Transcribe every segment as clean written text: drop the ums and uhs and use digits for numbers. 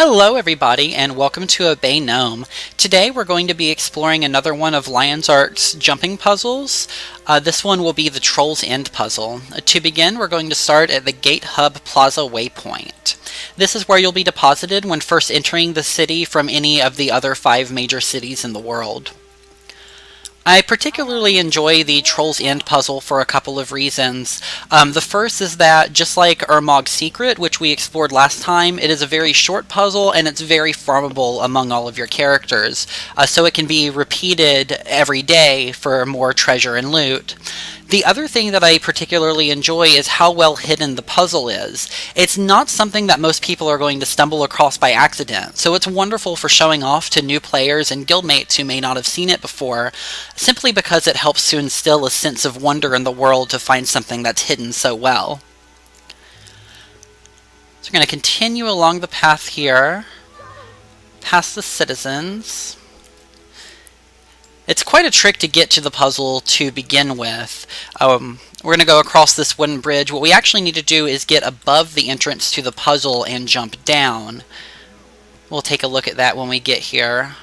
Hello everybody and welcome to Obey Gnome. Today we're going to be exploring another one of Lion's Ark's jumping puzzles. This one will be the Troll's End puzzle. To begin, we're going to start at the Gate Hub Plaza waypoint. This is where you'll be deposited when first entering the city from any of the other 5 major cities in the world. I particularly enjoy the Troll's End puzzle for a couple of reasons. The first is that, just like Ermog's Secret, which we explored last time, it is a very short puzzle and it's very farmable among all of your characters, so it can be repeated every day for more treasure and loot. The other thing that I particularly enjoy is how well hidden the puzzle is. It's not something that most people are going to stumble across by accident, so it's wonderful for showing off to new players and guildmates who may not have seen it before, simply because it helps to instill a sense of wonder in the world to find something that's hidden so well. So we're going to continue along the path here, past the citizens. It's quite a trick to get to the puzzle to begin with. We're going to go across this wooden bridge. What we actually need to do is get above the entrance to the puzzle and jump down. We'll take a look at that when we get here.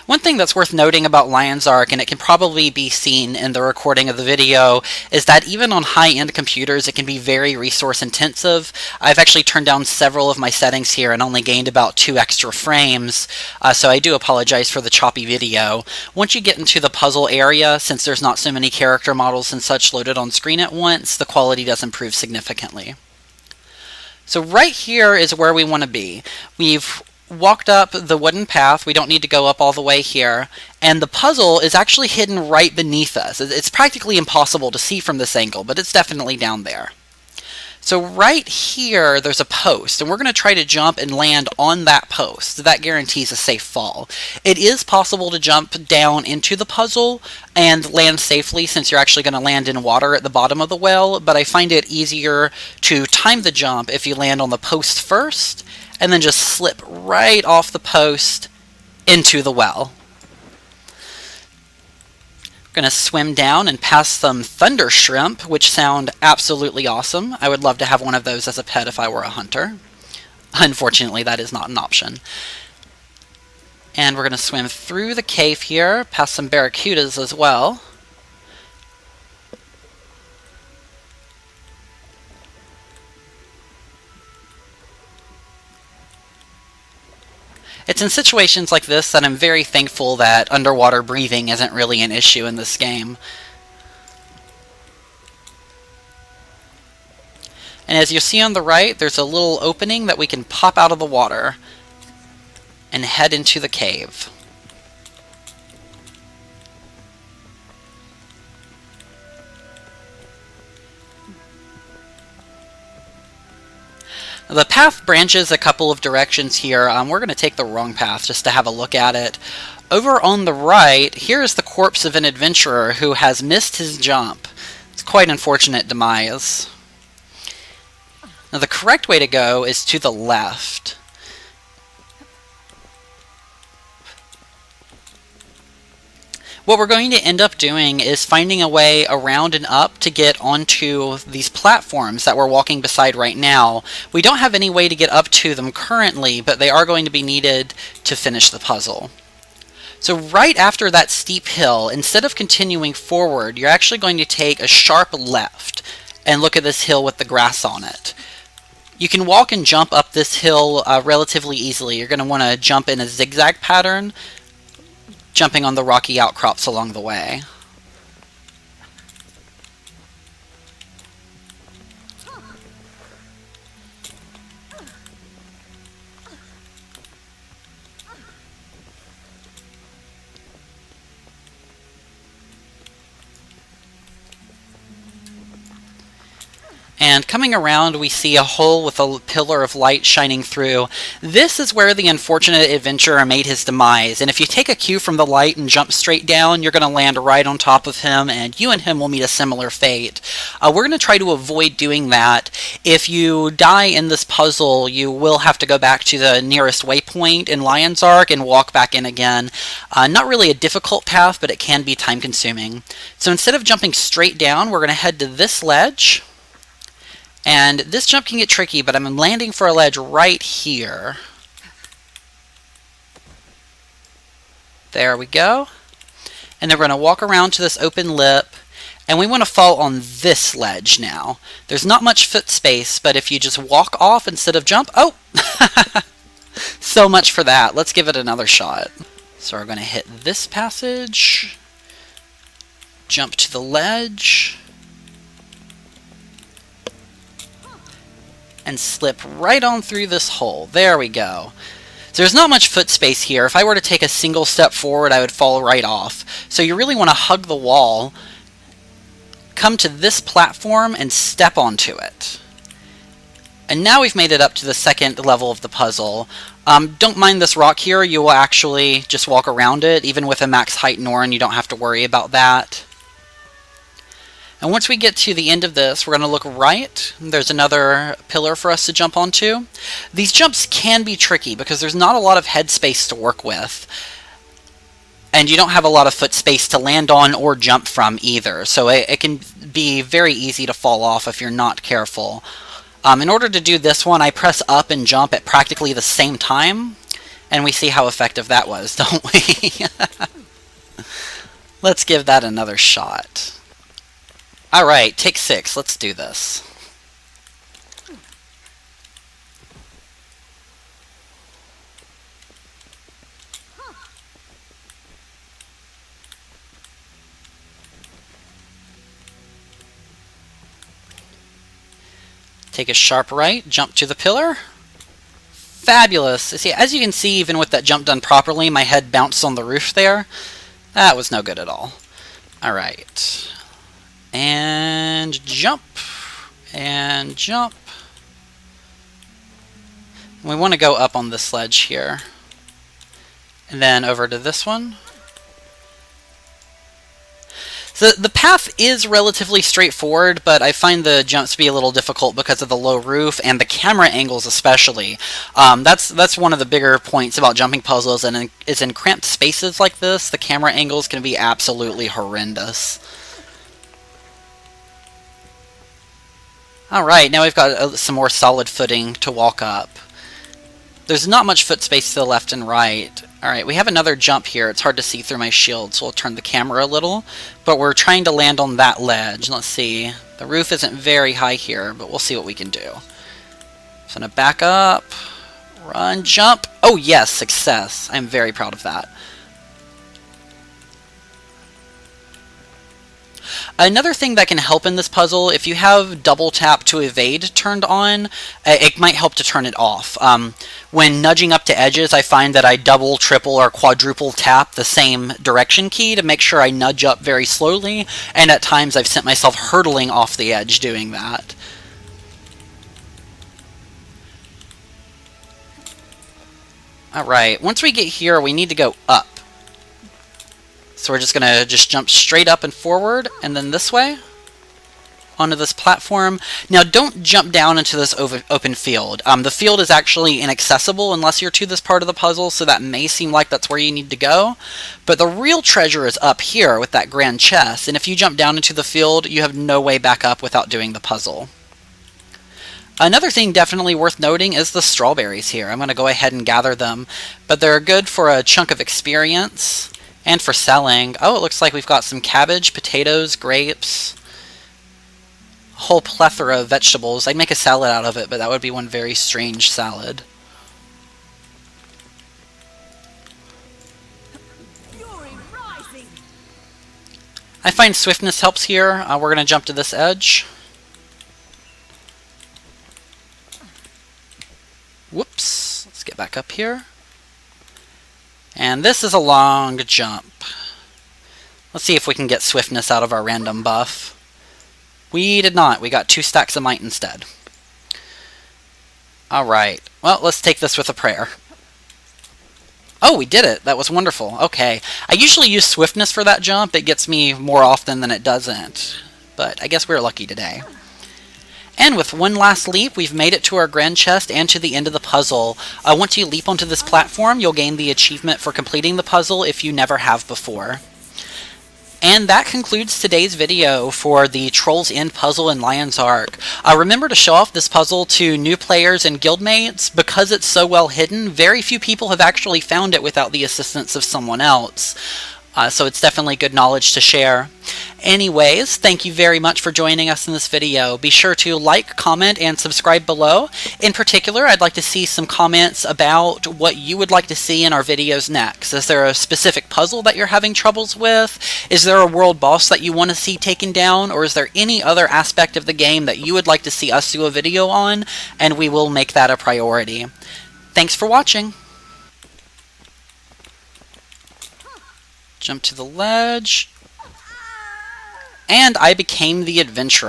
One thing that's worth noting about Lion's Ark, and it can probably be seen in the recording of the video, is that even on high-end computers it can be very resource intensive. I've actually turned down several of my settings here and only gained about 2 extra frames, so I do apologize for the choppy video. Once you get into the puzzle area, since there's not so many character models and such loaded on screen at once, the quality does improve significantly. So right here is where we want to be. We've walked up the wooden path, we don't need to go up all the way here, and the puzzle is actually hidden right beneath us. It's practically impossible to see from this angle, but it's definitely down there. So right here there's a post, and we're going to try to jump and land on that post. That guarantees a safe fall. It is possible to jump down into the puzzle and land safely, since you're actually going to land in water at the bottom of the well, but I find it easier to time the jump if you land on the post first and then just slip right off the post into the well. We're going to swim down and pass some thunder shrimp, which sound absolutely awesome. I would love to have one of those as a pet if I were a hunter. Unfortunately, that is not an option. And we're going to swim through the cave here, past some barracudas as well. It's in situations like this that I'm very thankful that underwater breathing isn't really an issue in this game. And as you see on the right, there's a little opening that we can pop out of the water and head into the cave. The path branches a couple of directions here. We're going to take the wrong path just to have a look at it. Over on the right, here is the corpse of an adventurer who has missed his jump. It's quite an unfortunate demise. Now the correct way to go is to the left. What we're going to end up doing is finding a way around and up to get onto these platforms that we're walking beside right now. We don't have any way to get up to them currently, but they are going to be needed to finish the puzzle. So right after that steep hill, instead of continuing forward, you're actually going to take a sharp left and look at this hill with the grass on it. You can walk and jump up this hill relatively easily. You're going to want to jump in a zigzag pattern, jumping on the rocky outcrops along the way. And coming around, we see a hole with a pillar of light shining through. This is where the unfortunate adventurer made his demise, and if you take a cue from the light and jump straight down, you're going to land right on top of him, and you and him will meet a similar fate. We're going to try to avoid doing that. If you die in this puzzle, you will have to go back to the nearest waypoint in Lion's Ark and walk back in again. Not really a difficult path, but it can be time-consuming. So instead of jumping straight down, we're going to head to this ledge, And this jump can get tricky, but I'm landing for a ledge right here. There we go. And then we're going to walk around to this open lip, and we want to fall on this ledge now. There's not much foot space, but if you just walk off instead of jump... Oh! So much for that. Let's give it another shot. So we're going to hit this passage, jump to the ledge, and slip right on through this hole. There we go. So there's not much foot space here. If I were to take a single step forward, I would fall right off. So you really want to hug the wall, come to this platform, and step onto it. And now we've made it up to the second level of the puzzle. Don't mind this rock here. You will actually just walk around it. Even with a max height Norn, you don't have to worry about that. And once we get to the end of this, we're going to look right. There's another pillar for us to jump onto. These jumps can be tricky because there's not a lot of head space to work with. And you don't have a lot of foot space to land on or jump from either. So it can be very easy to fall off if you're not careful. In order to do this one, I press up and jump at practically the same time. And we see how effective that was, don't we? Let's give that another shot. Alright, take 6. Let's do this. Take a sharp right, jump to the pillar. Fabulous! See, as you can see, even with that jump done properly, my head bounced on the roof there. That was no good at all. Alright. And jump. And jump. We want to go up on this ledge here. And then over to this one. So the path is relatively straightforward, but I find the jumps to be a little difficult because of the low roof and the camera angles especially. That's one of the bigger points about jumping puzzles, and is in cramped spaces like this, the camera angles can be absolutely horrendous. Alright, now we've got some more solid footing to walk up. There's not much foot space to the left and right. Alright, we have another jump here. It's hard to see through my shield, so we'll turn the camera a little. But we're trying to land on that ledge. Let's see. The roof isn't very high here, but we'll see what we can do. So I'm going to back up, run, jump. Oh yes, success. I'm very proud of that. Another thing that can help in this puzzle, if you have double tap to evade turned on, it might help to turn it off. When nudging up to edges, I find that I double, triple, or quadruple tap the same direction key to make sure I nudge up very slowly, and at times I've sent myself hurtling off the edge doing that. Alright, once we get here, we need to go up. So we're just going to jump straight up and forward, and then this way, onto this platform. Now don't jump down into this open field. The field is actually inaccessible unless you're to this part of the puzzle, so that may seem like that's where you need to go. But the real treasure is up here with that grand chest, and if you jump down into the field, you have no way back up without doing the puzzle. Another thing definitely worth noting is the strawberries here. I'm going to go ahead and gather them, but they're good for a chunk of experience. And for selling. Oh, it looks like we've got some cabbage, potatoes, grapes. A whole plethora of vegetables. I'd make a salad out of it, but that would be one very strange salad. I find swiftness helps here. We're going to jump to this edge. Whoops. Let's get back up here. And this is a long jump. Let's see if we can get swiftness out of our random buff. We did not. We got 2 stacks of might instead. Alright. Well, let's take this with a prayer. Oh, we did it. That was wonderful. Okay. I usually use swiftness for that jump. It gets me more often than it doesn't. But I guess we're lucky today. And with one last leap, we've made it to our grand chest and to the end of the puzzle. Once you leap onto this platform, you'll gain the achievement for completing the puzzle if you never have before. And that concludes today's video for the Troll's End puzzle in Lion's Ark. Remember to show off this puzzle to new players and guildmates. Because it's so well hidden, very few people have actually found it without the assistance of someone else. So it's definitely good knowledge to share. Anyways, thank you very much for joining us in this video. Be sure to like, comment, and subscribe below. In particular, I'd like to see some comments about what you would like to see in our videos next. Is there a specific puzzle that you're having troubles with? Is there a world boss that you want to see taken down? Or is there any other aspect of the game that you would like to see us do a video on? And we will make that a priority. Thanks for watching. Jump to the ledge. And I became the adventurer.